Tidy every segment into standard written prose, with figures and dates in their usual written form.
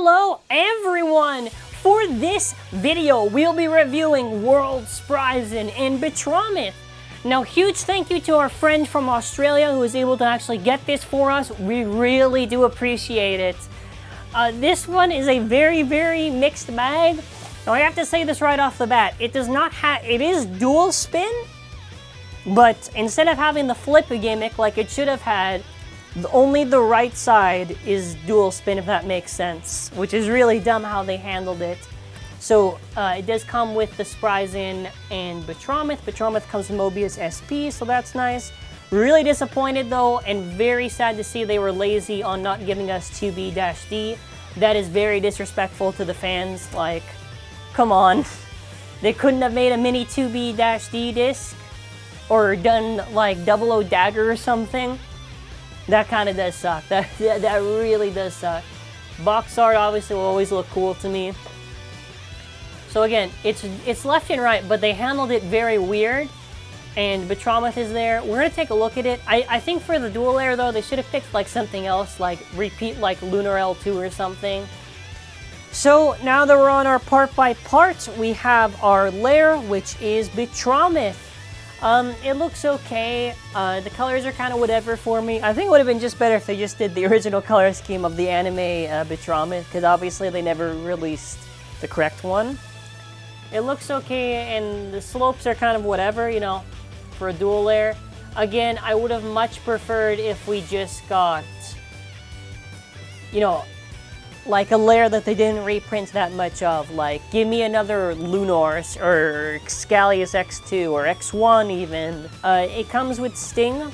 Hello everyone! For this video, we'll be reviewing Lord Spryzen and Betrometh. Now, huge thank you to our friend from Australia who was able to actually get this for us. We really do appreciate it. This one is a very, very mixed bag. Now, I have to say this right off the bat. It does not have, it is dual spin, but instead of having the flip gimmick like it should have had, only the right side is dual spin, if that makes sense, which is really dumb how they handled it. So it does come with the Spryzen and Betrometh. Betrometh comes with Mobius SP, so that's nice. Really disappointed though, and very sad to see they were lazy on not giving us 2B-D. That is very disrespectful to the fans. Like, come on. They couldn't have made a mini 2B-D disc or done like 00 Dagger or something. That kind of does suck. That really does suck. Box art obviously will always look cool to me. So again, it's left and right, but they handled it very weird. And Betrometh is there. We're gonna take a look at it. I think for the dual layer though, they should have picked like something else, like repeat like Lunar L2 or something. So now that we're on our part by part, we have our layer, which is Betrometh. It looks okay. The colors are kind of whatever for me. I think it would have been just better if they just did the original color scheme of the anime Betrometh, because obviously they never released the correct one. It looks okay, and the slopes are kind of whatever, you know, for a dual layer. Again, I would have much preferred if we just got, you know, like a layer that they didn't reprint that much of. Like, give me another Lunars or Scalius X2 or X1 even. It comes with Sting.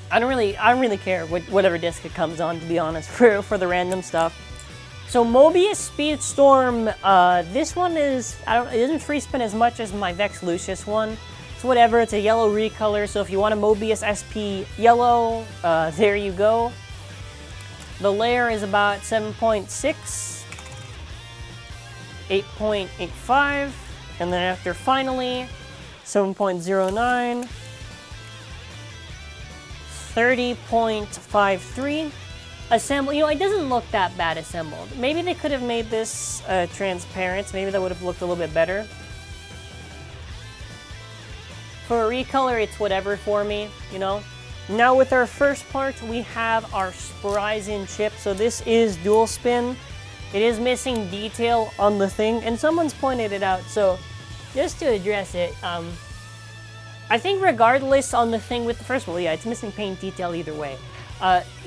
I don't really care whatever disc it comes on, to be honest, for the random stuff. So Mobius Speedstorm, this one is, it doesn't free spin as much as my Vex Lucius one. It's whatever, it's a yellow recolor, so if you want a Mobius SP yellow, there you go. The layer is about 7.6, 8.85, and then after finally, 7.09, 30.53. Assemble, you know, it doesn't look that bad assembled. Maybe they could have made this transparent. Maybe that would have looked a little bit better. For a recolor, it's whatever for me, you know. Now with our first part, we have our Spryzen chip. So this is dual spin. It is missing detail on the thing, and someone's pointed it out. So just to address it, I think regardless on the thing with the first one, yeah, it's missing paint detail either way.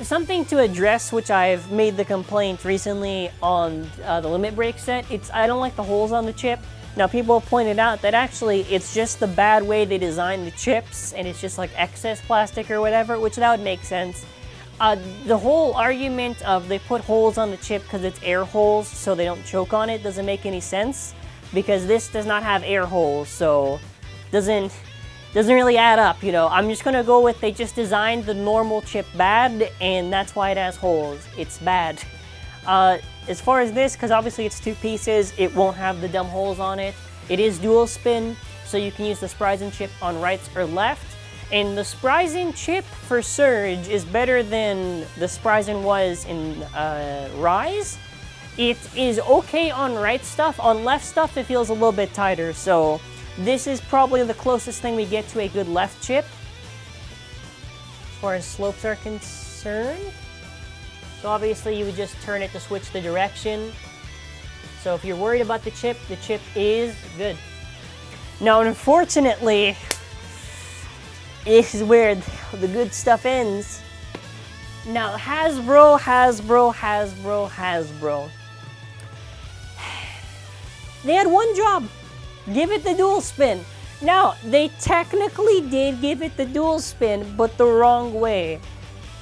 Something to address, which I've made the complaint recently on the Limit Break set, I don't like the holes on the chip. Now, people have pointed out that actually it's just the bad way they designed the chips, and it's just like excess plastic or whatever, which that would make sense. The whole argument of they put holes on the chip because it's air holes so they don't choke on it doesn't make any sense, because this does not have air holes, so doesn't really add up, you know. I'm just gonna go with they just designed the normal chip bad, and that's why it has holes. It's bad. As far as this, because obviously it's two pieces, it won't have the dumb holes on it. It is dual spin, so you can use the Spryzen chip on right or left. And the Spryzen chip for Surge is better than the Spryzen was in Rise. It is okay on right stuff. On left stuff, it feels a little bit tighter, so this is probably the closest thing we get to a good left chip, as far as slopes are concerned. So obviously you would just turn it to switch the direction. So if you're worried about the chip is good. Now, unfortunately, this is where the good stuff ends. Now, Hasbro. They had one job. Give it the dual spin. Now, they technically did give it the dual spin, but the wrong way.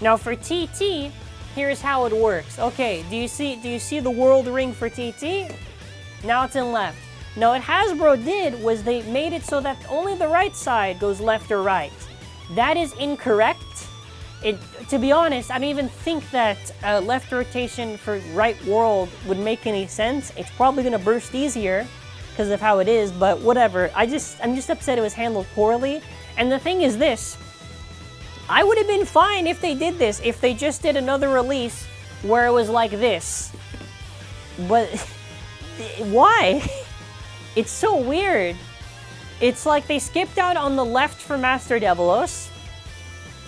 Now for TT, here's how it works. Okay, do you see the world ring for TT? Now it's in left. Now what Hasbro did was they made it so that only the right side goes left or right. That is incorrect. To be honest, I don't even think that left rotation for right world would make any sense. It's probably gonna burst easier because of how it is, but whatever. I'm just upset it was handled poorly. And the thing is this, I would have been fine if they did this, if they just did another release where it was like this. But why? It's so weird. It's like they skipped out on the left for Master Devilos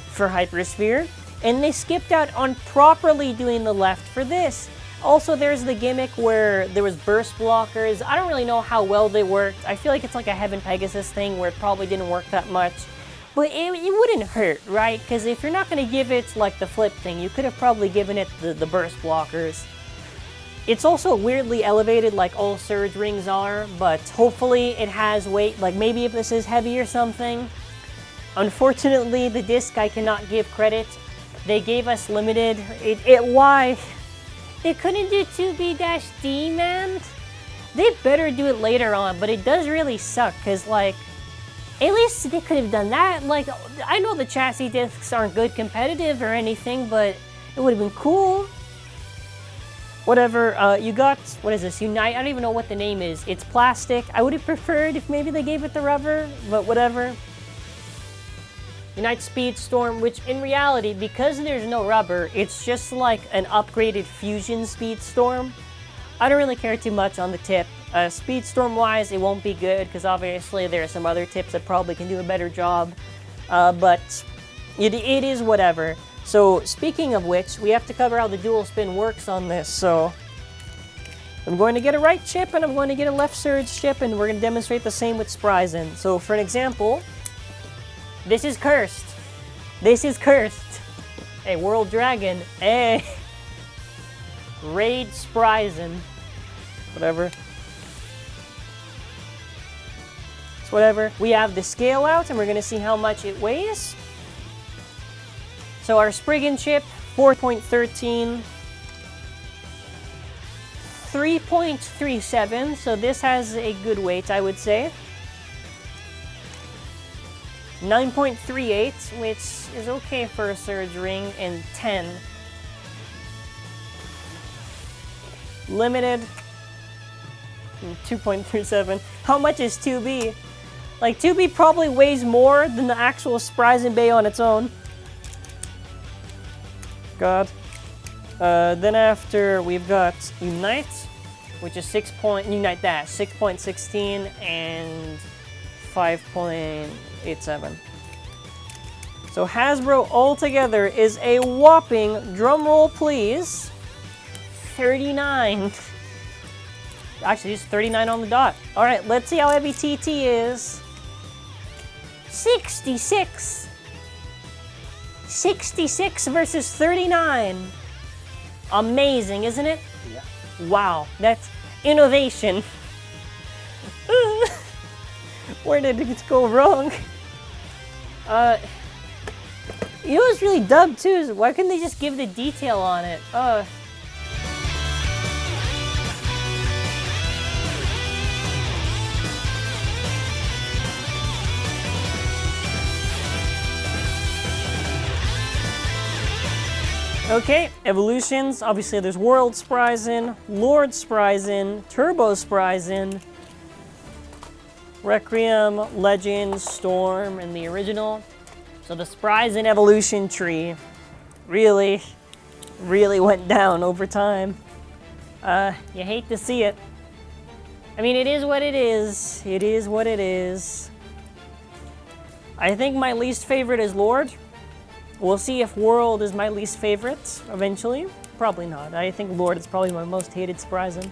for Hypersphere, and they skipped out on properly doing the left for this. Also, there's the gimmick where there was burst blockers. I don't really know how well they worked. I feel like it's like a Heaven Pegasus thing where it probably didn't work that much. But it wouldn't hurt, right? Because if you're not going to give it like the flip thing, you could have probably given it the burst blockers. It's also weirdly elevated like all Surge rings are, but hopefully it has weight. Like maybe if this is heavy or something. Unfortunately, the disc I cannot give credit. They gave us limited. Why? They couldn't do 2B-D, man. They better do it later on, but it does really suck, because, like, at least they could have done that. Like, I know the chassis discs aren't good competitive or anything, but it would have been cool. Whatever, you got, what is this, Unite? I don't even know what the name is. It's plastic. I would have preferred if maybe they gave it the rubber, but whatever. Unite Speedstorm, which in reality, because there's no rubber, it's just like an upgraded Fusion Speedstorm. I don't really care too much on the tip. Speedstorm-wise, it won't be good, because obviously there are some other tips that probably can do a better job. But it is whatever. So, speaking of which, we have to cover how the dual spin works on this, so... I'm going to get a right chip, and I'm going to get a left surge chip, and we're going to demonstrate the same with Spryzen. So, for an example... This is cursed. This is cursed. Hey, World Dragon. Hey. Raid Spryzen. Whatever. It's whatever. We have the scale out, and we're going to see how much it weighs. So our Spriggan chip, 4.13. 3.37, so this has a good weight, I would say. 9.38, which is okay for a Surge ring, and 10. Limited, 2.37. How much is 2B? Like, 2B probably weighs more than the actual Spryzen Bay on its own. God. Then after, we've got Unite, which is Unite Dash, 6.16, and 5.87. So Hasbro altogether is a whopping, drumroll please, 39. Actually, it's 39 on the dot. All right, let's see how heavy TT is. 66. 66 versus 39. Amazing, isn't it? Yeah. Wow, that's innovation. Where did it go wrong? You know what's really dumb too is why couldn't they just give the detail on it? Okay, evolutions. Obviously, there's World Spryzen, Lord Spryzen, Turbo Spryzen, Requiem, Legends, Storm, and the original. So the Spryzen evolution tree really went down over time. You hate to see it. I mean, it is what it is. It is what it is. I think my least favorite is Lord. We'll see if World is my least favorite eventually. Probably not. I think Lord is probably my most hated Spryzen.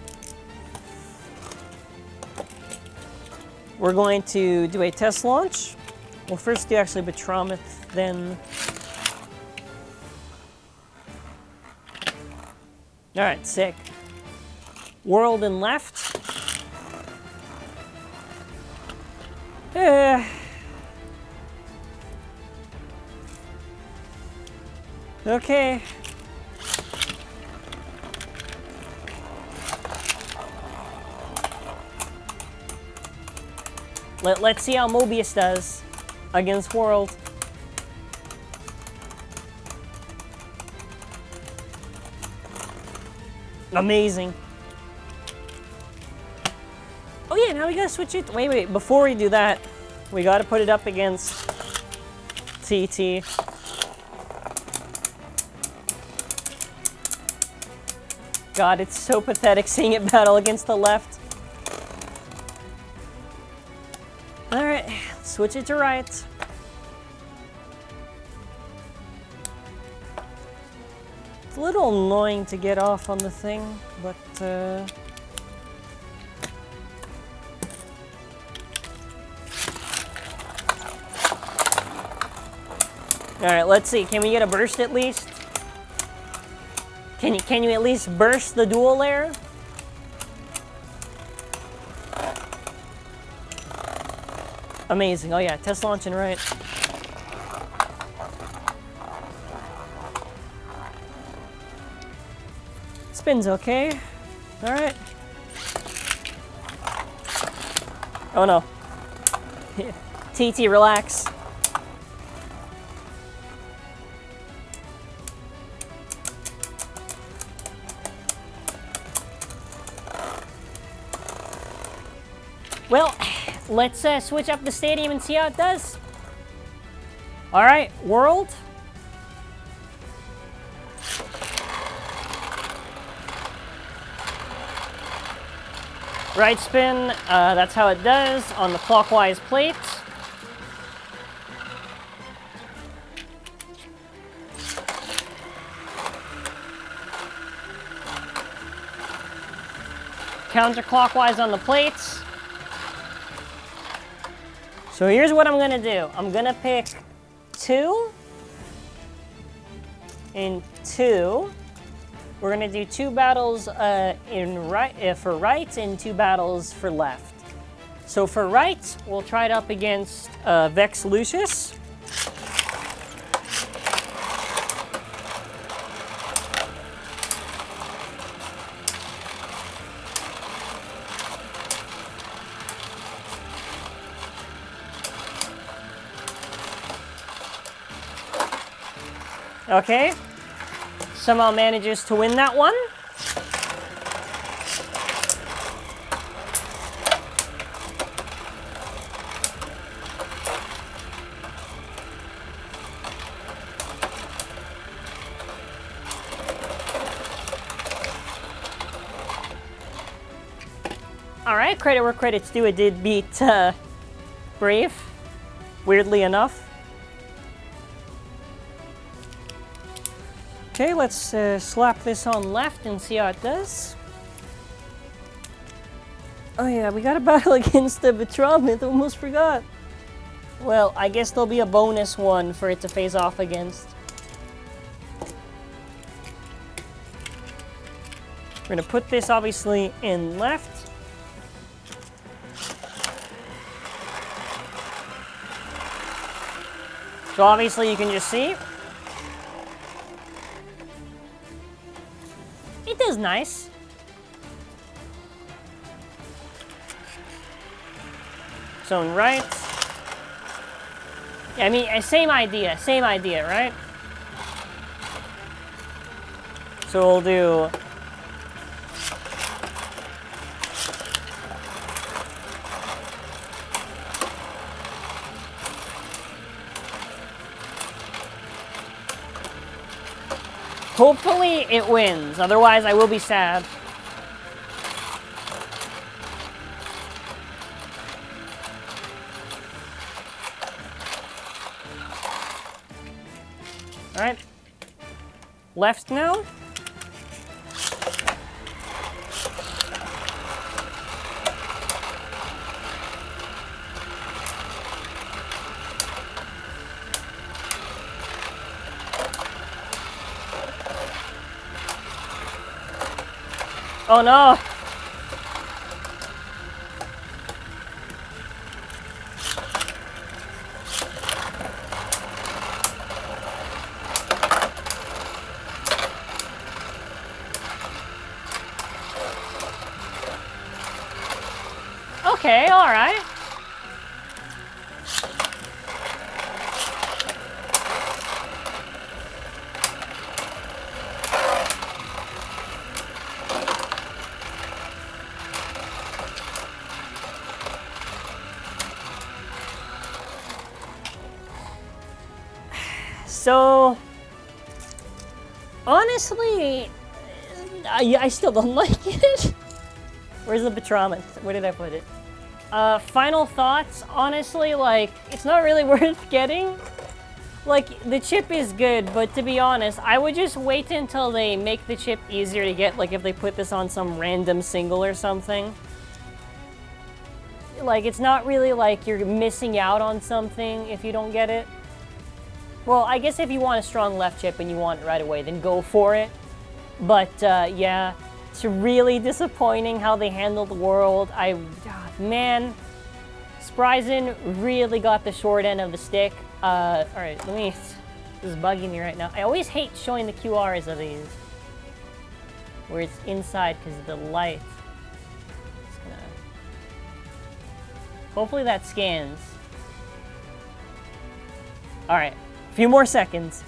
We're going to do a test launch. We'll first do actually Betrometh, then... Alright, sick. World and left. Okay. Let's see how Mobius does against World. Amazing. Oh yeah, now we gotta switch it. Wait, before we do that, we gotta put it up against TT. God, it's so pathetic seeing it battle against the left. Alright, switch it to right. It's a little annoying to get off on the thing, but alright, let's see. Can we get a burst at least? Can you at least burst the dual layer? Amazing. Oh yeah, test launching right. Spins okay. Alright. Oh no. TT, relax. Well, let's switch up the stadium and see how it does. All right, world. Right spin, that's how it does on the clockwise plate. Counterclockwise on the plates. So here's what I'm gonna do. I'm gonna pick 2 and 2. We're gonna do 2 battles for right and 2 battles for left. So for right, we'll try it up against Vex Lucius. Okay, somehow manages to win that one. All right, credit where credit's due. It did beat Brave, weirdly enough. Okay, let's slap this on left and see how it does. Oh yeah, we got a battle against the Betrayment, almost forgot. Well, I guess there'll be a bonus one for it to phase off against. We're gonna put this obviously in left. So obviously you can just see. It does nice. So in right. Yeah, I mean, same idea, right? So we'll do hopefully it wins, otherwise I will be sad. All right, left now. Oh no! Okay, all right. So, honestly, I still don't like it. Where's the Betromet? Where did I put it? Final thoughts, honestly, like, it's not really worth getting. Like, the chip is good, but to be honest, I would just wait until they make the chip easier to get, like if they put this on some random single or something. Like, it's not really like you're missing out on something if you don't get it. Well, I guess if you want a strong left chip and you want it right away, then go for it. But, yeah, it's really disappointing how they handled the world. Man, Spryzen really got the short end of the stick. Alright, this is bugging me right now. I always hate showing the QRs of these. Where it's inside because of the light. Hopefully that scans. Alright, a few more seconds.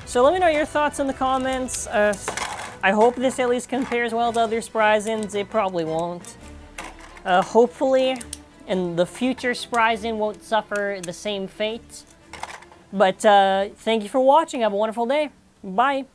So let me know your thoughts in the comments. I hope this at least compares well to other Spryzens. It probably won't. Hopefully, and the future Spryzen won't suffer the same fate. But thank you for watching. Have a wonderful day. Bye.